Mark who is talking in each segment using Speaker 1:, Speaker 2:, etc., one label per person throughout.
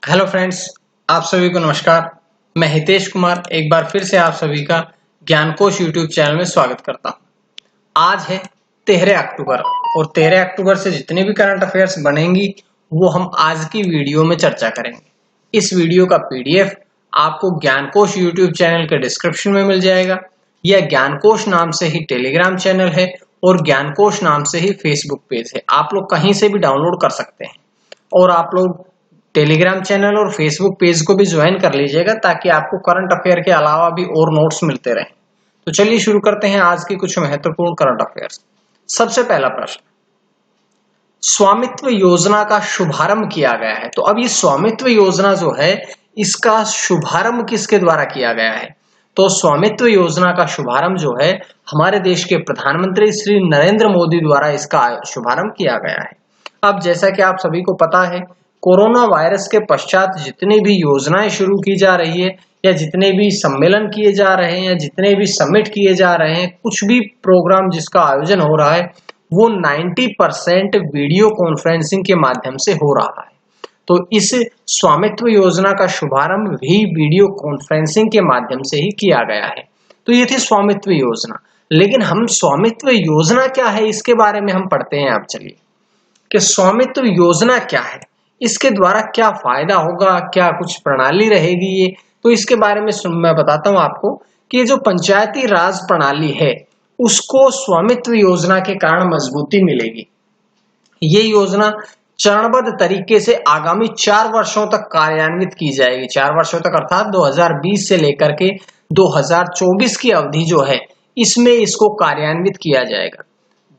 Speaker 1: Hello friends, आप सभी को नमस्कार। मैं हितेश कुमार एक बार फिर से आप सभी का ज्ञानकोश यूट्यूब चैनल में स्वागत करता हूं। आज है 13 अक्टूबर और 13 अक्टूबर से जितने भी करंट अफेयर्स बनेंगी वो हम आज की वीडियो में चर्चा करेंगे। इस वीडियो का पीडीएफ आपको ज्ञानकोश यूट्यूब चैनल के डिस्क्रिप्शन में मिल जाएगा। यह ज्ञानकोश नाम से ही टेलीग्राम चैनल है और ज्ञानकोश नाम से ही फेसबुक पेज है। आप लोग कहीं से भी डाउनलोड कर सकते हैं और आप लोग टेलीग्राम चैनल और फेसबुक पेज को भी ज्वाइन कर लीजिएगा ताकि आपको करंट अफेयर के अलावा भी और नोट्स मिलते रहें। तो चलिए शुरू करते हैं आज की कुछ महत्वपूर्ण करंट अफेयर्स। सबसे पहला प्रश्न, स्वामित्व योजना का शुभारंभ किया गया है। तो अब ये स्वामित्व योजना जो है इसका शुभारंभ किसके द्वारा किया गया है? तो स्वामित्व योजना का शुभारंभ जो है हमारे देश के प्रधानमंत्री श्री नरेंद्र मोदी द्वारा इसका शुभारंभ किया गया है। अब जैसा कि आप सभी को पता है, कोरोना वायरस के पश्चात जितनी भी योजनाएं शुरू की जा रही है या जितने भी सम्मेलन किए जा रहे हैं या जितने भी समिट किए जा रहे हैं, कुछ भी प्रोग्राम जिसका आयोजन हो रहा है वो 90% वीडियो कॉन्फ्रेंसिंग के माध्यम से हो रहा है। तो इस स्वामित्व योजना का शुभारंभ भी वीडियो कॉन्फ्रेंसिंग के माध्यम से ही किया गया है। तो ये थी स्वामित्व योजना। लेकिन हम स्वामित्व योजना क्या है इसके बारे में हम पढ़ते हैं। आप चलिए कि स्वामित्व योजना क्या है, इसके द्वारा क्या फायदा होगा, क्या कुछ प्रणाली रहेगी ये, तो इसके बारे में मैं बताता हूं आपको कि ये जो पंचायती राज प्रणाली है उसको स्वामित्व योजना के कारण मजबूती मिलेगी। ये योजना चरणबद्ध तरीके से आगामी 4 वर्षों तक कार्यान्वित की जाएगी। 4 वर्षों तक अर्थात 2020 से लेकर के 2024 की अवधि जो है इसमें इसको कार्यान्वित किया जाएगा।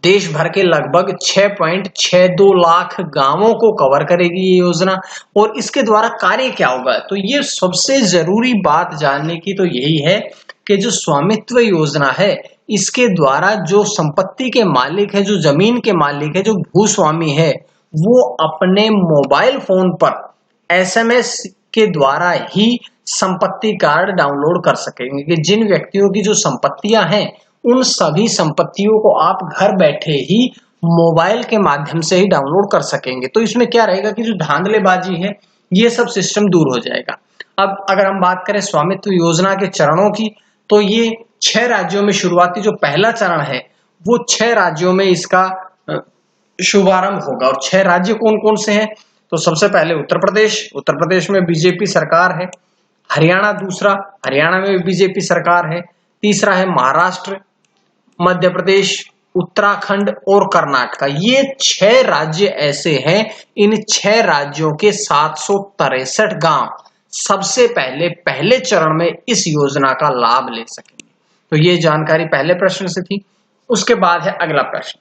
Speaker 1: देश भर के लगभग 6.62 लाख गांवों को कवर करेगी ये योजना। और इसके द्वारा कार्य क्या होगा, तो ये सबसे जरूरी बात जानने की तो यही है कि जो स्वामित्व योजना है इसके द्वारा जो संपत्ति के मालिक है, जो जमीन के मालिक है, जो भूस्वामी है, वो अपने मोबाइल फोन पर एसएमएस के द्वारा ही संपत्ति कार्ड डाउनलोड कर सकेंगे कि जिन व्यक्तियों की जो संपत्तियां हैं उन सभी संपत्तियों को आप घर बैठे ही मोबाइल के माध्यम से ही डाउनलोड कर सकेंगे। तो इसमें क्या रहेगा कि जो धांधलेबाजी है ये सब सिस्टम दूर हो जाएगा। अब अगर हम बात करें स्वामित्व योजना के चरणों की, तो ये 6 राज्यों में शुरुआती जो पहला चरण है वो 6 राज्यों में इसका शुभारंभ होगा। और 6 राज्य कौन कौन से हैं? तो सबसे पहले उत्तर प्रदेश में बीजेपी सरकार है। हरियाणा दूसरा, हरियाणा में भी बीजेपी सरकार है। तीसरा है महाराष्ट्र, मध्य प्रदेश, उत्तराखंड और कर्नाटक। ये 6 राज्य ऐसे हैं, इन 6 राज्यों के 763 गांव सबसे पहले चरण में इस योजना का लाभ ले सकेंगे। तो ये जानकारी पहले प्रश्न से थी। उसके बाद है अगला प्रश्न,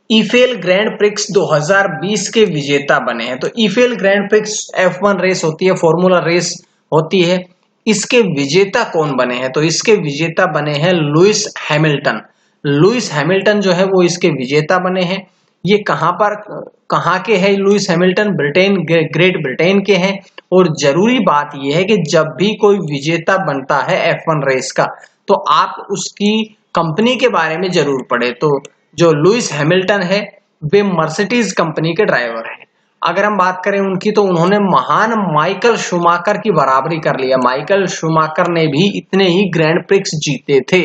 Speaker 1: ईफेल ग्रैंड प्रिक्स 2020 के विजेता बने हैं। तो ईफेल ग्रैंड प्रिक्स F1 रेस होती है, फॉर्मूला रेस होती है, इसके विजेता कौन बने हैं? तो इसके विजेता बने हैं लुइस हैमिल्टन। लुइस हैमिल्टन जो है वो इसके विजेता बने हैं। ये कहाँ के हैं लुइस हैमिल्टन? ग्रेट ब्रिटेन के हैं। और जरूरी बात यह है कि जब भी कोई विजेता बनता है F1 रेस का तो आप उसकी कंपनी के बारे में जरूर पढ़े। तो जो लुइस हैमिल्टन है वे मर्सिडीज कंपनी के ड्राइवर हैं। अगर हम बात करें उनकी, तो उन्होंने महान माइकल शूमाकर की बराबरी कर लिया। माइकल शूमाकर ने भी इतने ही ग्रैंड प्रिक्स जीते थे।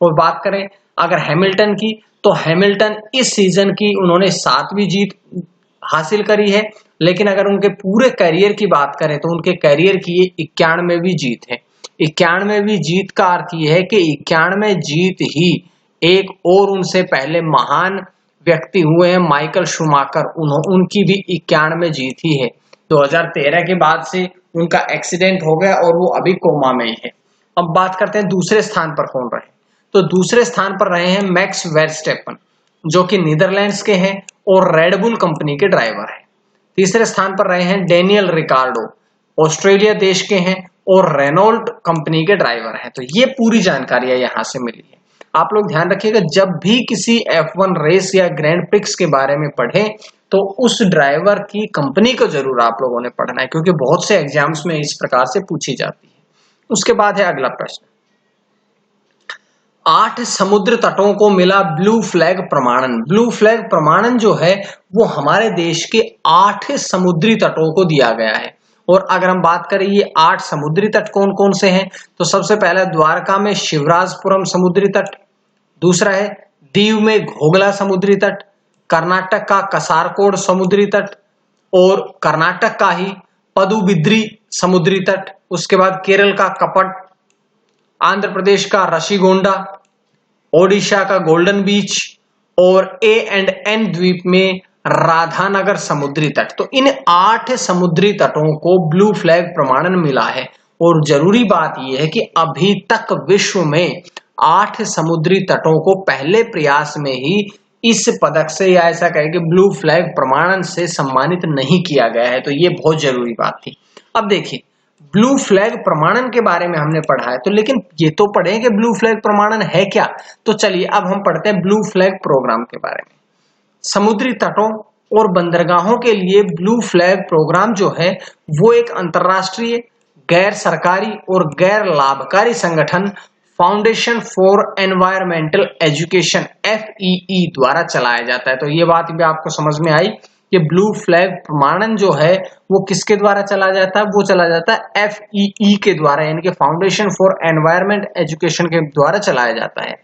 Speaker 1: और बात करें अगर हैमिल्टन की, तो हैमिल्टन इस सीजन की उन्होंने 7वीं जीत हासिल करी है। लेकिन अगर उनके पूरे करियर की बात करें तो उनके करियर की ये 91वीं जीत है। 91वीं जीत का अर्थ यह है कि 91 जीत ही एक और उनसे पहले महान व्यक्ति हुए हैं माइकल शूमाकर, उनकी भी 91 जीत ही है। 2013 के बाद से उनका एक्सीडेंट हो गया और वो अभी कोमा में ही है। अब बात करते हैं दूसरे स्थान पर कौन रहे। तो दूसरे स्थान पर रहे हैं मैक्स वर्स्टेपन जो कि नीदरलैंड्स के हैं और रेडबुल कंपनी के ड्राइवर हैं। तीसरे स्थान पर रहे हैं डेनियल रिकार्डो, ऑस्ट्रेलिया देश के हैं और रेनॉल्ट कंपनी के ड्राइवर हैं। तो ये पूरी जानकारियां यहां से मिली है। आप लोग ध्यान रखिएगा, जब भी किसी F1 रेस या ग्रैंड प्रिक्स के बारे में पढ़ें तो उस ड्राइवर की कंपनी को जरूर आप लोगों ने पढ़ना है, क्योंकि बहुत से एग्जाम्स में इस प्रकार से पूछी जाती है। उसके बाद है अगला प्रश्न, 8 समुद्र तटों को मिला ब्लू फ्लैग प्रमाणन। ब्लू फ्लैग प्रमाणन जो है वो हमारे देश के 8 समुद्री तटों को दिया गया है। और अगर हम बात करें ये 8 समुद्री तट कौन कौन से हैं, तो सबसे पहला द्वारका में शिवराजपुरम समुद्री तट, दूसरा है दीव में घोगला समुद्री तट, कर्नाटक का कसारकोड समुद्री तट और कर्नाटक का ही पदुबिद्री समुद्री तट, उसके बाद केरल का कपट, आंध्र प्रदेश का रशीगोंडा, ओडिशा का गोल्डन बीच और A&N द्वीप में राधानगर समुद्री तट। तो इन 8 समुद्री तटों को ब्लू फ्लैग प्रमाणन मिला है। और जरूरी बात यह है कि अभी तक विश्व में 8 समुद्री तटों को पहले प्रयास में ही इस पदक से या ऐसा कहें कि ब्लू फ्लैग प्रमाणन से सम्मानित नहीं किया गया है। तो ये बहुत जरूरी बात थी। अब देखिए ब्लू फ्लैग प्रमाणन के बारे में हमने पढ़ा है, तो लेकिन ये तो पढ़े कि ब्लू फ्लैग प्रमाणन है क्या। तो चलिए अब हम पढ़ते हैं ब्लू फ्लैग प्रोग्राम के बारे में। समुद्री तटों और बंदरगाहों के लिए ब्लू फ्लैग प्रोग्राम जो है वो एक अंतरराष्ट्रीय गैर सरकारी और गैर लाभकारी संगठन foundation for environmental education FEE द्वारा चलाया जाता है। तो ये बात भी आपको समझ में आई कि ब्लू फ्लैग प्रमाणन जो है वो किसके द्वारा चला जाता है, वो चला जाता है FEE के द्वारा, यानी कि फाउंडेशन फॉर एनवायरमेंट एजुकेशन के द्वारा चलाया जाता है।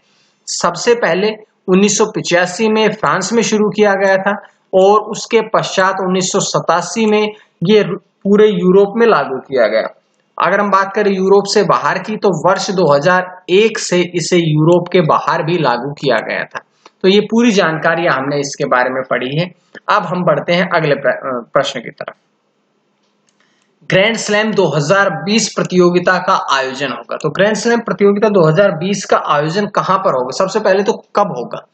Speaker 1: सबसे पहले 1985 में फ्रांस में शुरू किया गया था और उसके पश्चात 1987 में ये पूरे यूरोप में लागू किया गया। अगर हम बात करें यूरोप से बाहर की, तो वर्ष 2001 से इसे यूरोप के बाहर भी लागू किया गया था। तो ये पूरी जानकारी हमने इसके बारे में पढ़ी है। अब हम बढ़ते हैं अगले प्रश्न की तरफ। ग्रैंड स्लैम 2020 प्रतियोगिता का आयोजन होगा। तो ग्रैंड स्लैम प्रतियोगिता 2020 का आयोजन कहां पर होगा, सबसे पहले तो कब होगा।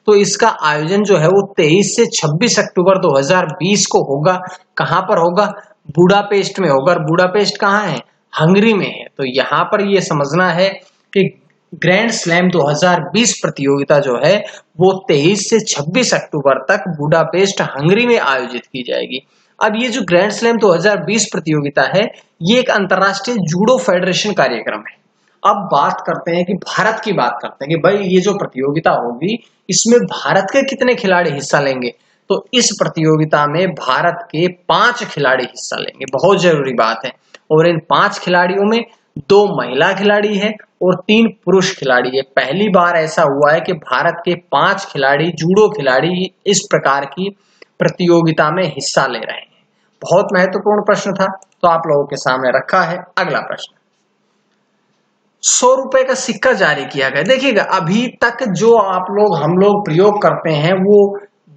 Speaker 1: तो इसका आयोजन जो है वो 23 से 26 अक्टूबर 2020 को होगा। कहां पर होगा, बुडापेस्ट में होगा। और बुडापेस्ट कहाँ है, हंगरी में है। तो यहां पर ये समझना है कि ग्रैंड स्लैम 2020 प्रतियोगिता जो है वो 23 से 26 अक्टूबर तक बुडापेस्ट हंगरी में आयोजित की जाएगी। अब ये जो ग्रैंड स्लैम 2020 प्रतियोगिता है ये एक अंतरराष्ट्रीय जूडो फेडरेशन कार्यक्रम है। अब बात करते हैं कि भारत की बात करते हैं कि भाई ये जो प्रतियोगिता होगी इसमें भारत के कितने खिलाड़ी हिस्सा लेंगे। तो इस प्रतियोगिता में भारत के 5 खिलाड़ी हिस्सा लेंगे, बहुत जरूरी बात है। और इन 5 खिलाड़ियों में 2 महिला खिलाड़ी है और 3 पुरुष खिलाड़ी है। पहली बार ऐसा हुआ है कि भारत के 5 खिलाड़ी जूडो खिलाड़ी इस प्रकार की प्रतियोगिता में हिस्सा ले रहे हैं। बहुत महत्वपूर्ण प्रश्न था, तो आप लोगों के सामने रखा है। अगला प्रश्न, 100 रुपए का सिक्का जारी किया गया। देखिएगा अभी तक जो हम लोग प्रयोग करते हैं वो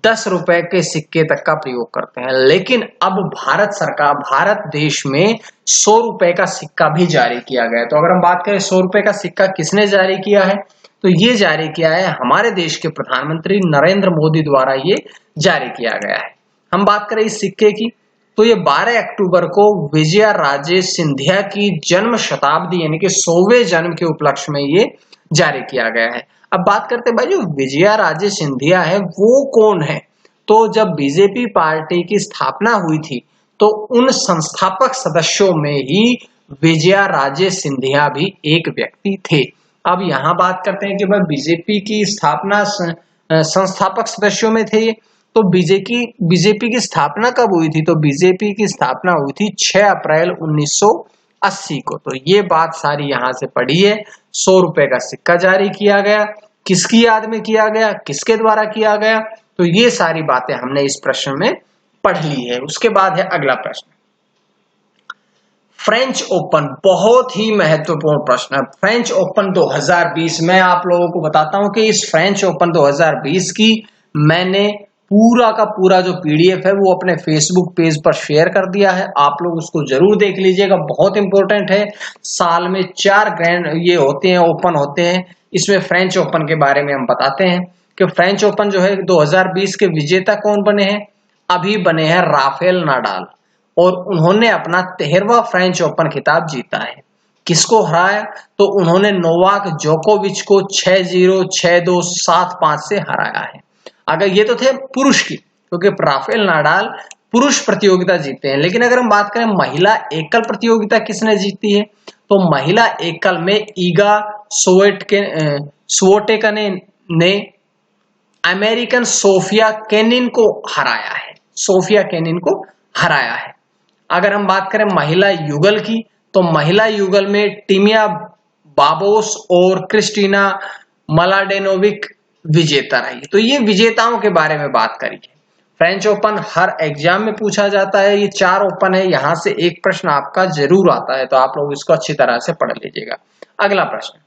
Speaker 1: 10 रुपए के सिक्के तक का प्रयोग करते हैं, लेकिन अब भारत देश में 100 रुपए का सिक्का भी जारी किया गया है। तो अगर हम बात करें 100 रुपए का सिक्का किसने जारी किया है, तो ये जारी किया है हमारे देश के प्रधानमंत्री नरेंद्र मोदी द्वारा ये जारी किया गया है। हम बात करें इस सिक्के की, तो ये 12 अक्टूबर को विजया राजे सिंधिया की जन्म शताब्दी यानी कि 100वें जन्म के उपलक्ष्य में ये जारी किया गया है। अब बात करते हैं भाई जो विजया राजे सिंधिया है वो कौन है। तो जब बीजेपी पार्टी की स्थापना हुई थी तो उन संस्थापक सदस्यों में ही विजया राजे सिंधिया भी एक व्यक्ति थे। अब यहाँ बात करते हैं कि भाई बीजेपी की स्थापना संस्थापक सदस्यों में थे। तो बीजेपी की स्थापना कब हुई थी, तो बीजेपी की स्थापना हुई थी 6 अप्रैल 1980 को। तो ये बात सारी यहां से पढ़ी है। 100 रुपए का सिक्का जारी किया गया, किसकी याद में किया गया, किसके द्वारा किया गया, तो ये सारी बातें हमने इस प्रश्न में पढ़ ली है। उसके बाद है अगला प्रश्न, फ्रेंच ओपन, बहुत ही महत्वपूर्ण प्रश्न है। फ्रेंच ओपन 2020, मैं आप लोगों को बताता हूं कि इस फ्रेंच ओपन 2020 की मैंने पूरा का पूरा जो PDF है वो अपने फेसबुक पेज पर शेयर कर दिया है। आप लोग उसको जरूर देख लीजिएगा, बहुत इंपॉर्टेंट है। साल में 4 ग्रैंड ये होते हैं, ओपन होते हैं। इसमें फ्रेंच ओपन के बारे में हम बताते हैं कि फ्रेंच ओपन जो है 2020 के विजेता कौन बने हैं, अभी बने हैं राफेल नाडाल, और उन्होंने अपना 13वां फ्रेंच ओपन खिताब जीता है। किसको हराया, तो उन्होंने नोवाक जोकोविच को 6-0, 6-2, 7-5 से हराया है। अगर ये तो थे पुरुष की, क्योंकि राफेल नाडाल पुरुष प्रतियोगिता जीते हैं। लेकिन अगर हम बात करें महिला एकल प्रतियोगिता किसने जीती है, तो महिला एकल में ईगा स्विएटेक ने अमेरिकन सोफिया केनिन को हराया है। सोफिया केनिन को हराया है। अगर हम बात करें महिला युगल की, तो महिला युगल में टीमिया बाबोस और क्रिस्टीना मलाडेनोविक विजेता रही। तो ये विजेताओं के बारे में बात करी है। फ्रेंच ओपन हर एग्जाम में पूछा जाता है। ये 4 ओपन है, यहां से एक प्रश्न आपका जरूर आता है, तो आप लोग इसको अच्छी तरह से पढ़ लीजिएगा। अगला प्रश्न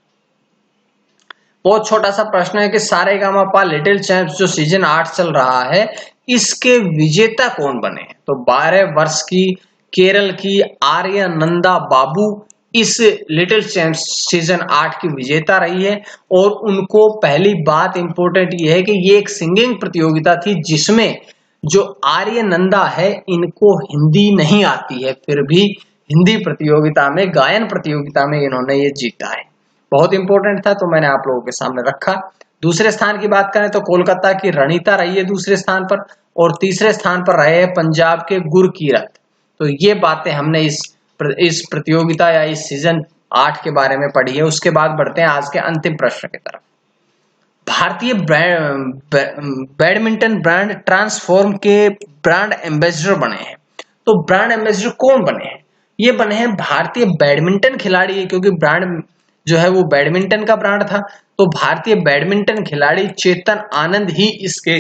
Speaker 1: बहुत छोटा सा प्रश्न है कि सारेगामापा लिटिल चैंप्स जो सीजन 8 चल रहा है, इसके विजेता कौन बने हैं? तो 12 वर्ष की केरल की आर्यानंदा बाबू इस लिटिल चैंप्स सीजन 8 की विजेता रही है। और उनको पहली बात इंपॉर्टेंट ये है कि ये एक सिंगिंग प्रतियोगिता थी जिसमें जो आर्यानंदा है इनको हिंदी नहीं आती है, फिर भी हिंदी प्रतियोगिता में, गायन प्रतियोगिता में इन्होंने ये जीता है। बहुत इंपॉर्टेंट था, तो मैंने आप लोगों के सामने रखा। दूसरे स्थान की बात करें तो कोलकाता की रणीता रही है दूसरे स्थान पर, और तीसरे स्थान पर रहे हैं पंजाब के गुरकीरत। तो ये बातें हमने इस प्रतियोगिता या इस सीजन 8 के बारे में पढ़ी है। उसके बाद बढ़ते हैं आज के अंतिम प्रश्न की तरफ। भारतीय बैडमिंटन ब्रांड ट्रांसफॉर्म के ब्रांड एम्बेसडर बने हैं। तो ब्रांड एम्बेसडर कौन बने हैं? ये बने हैं भारतीय बैडमिंटन खिलाड़ी है, क्योंकि ब्रांड जो है वो बैडमिंटन का ब्रांड था। तो भारतीय बैडमिंटन खिलाड़ी चेतन आनंद ही इसके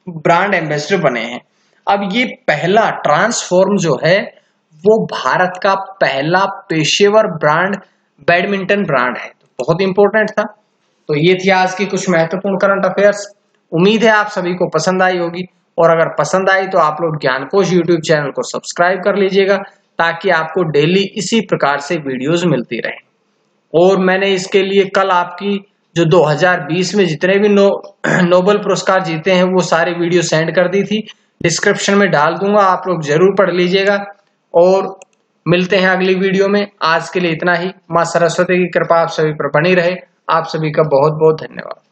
Speaker 1: ब्रांड एम्बेसडर बने हैं। अब ये पहला ट्रांसफॉर्म जो है वो भारत का पहला पेशेवर ब्रांड बैडमिंटन ब्रांड है। तो बहुत इंपॉर्टेंट था। तो ये थी आज की कुछ महत्वपूर्ण करंट अफेयर्स। उम्मीद है आप सभी को पसंद आई होगी, और अगर पसंद आई तो आप लोग ज्ञानकोश यूट्यूब चैनल को सब्सक्राइब कर लीजिएगा, ताकि आपको डेली इसी प्रकार से वीडियोस मिलती रहे। और मैंने इसके लिए कल आपकी जो 2020 में जितने भी नोबेल पुरस्कार जीते हैं वो सारी वीडियो सेंड कर दी थी, डिस्क्रिप्शन में डाल दूंगा, आप लोग जरूर पढ़ लीजिएगा। और मिलते हैं अगली वीडियो में। आज के लिए इतना ही। मां सरस्वती की कृपा आप सभी पर बनी रहे। आप सभी का बहुत बहुत धन्यवाद।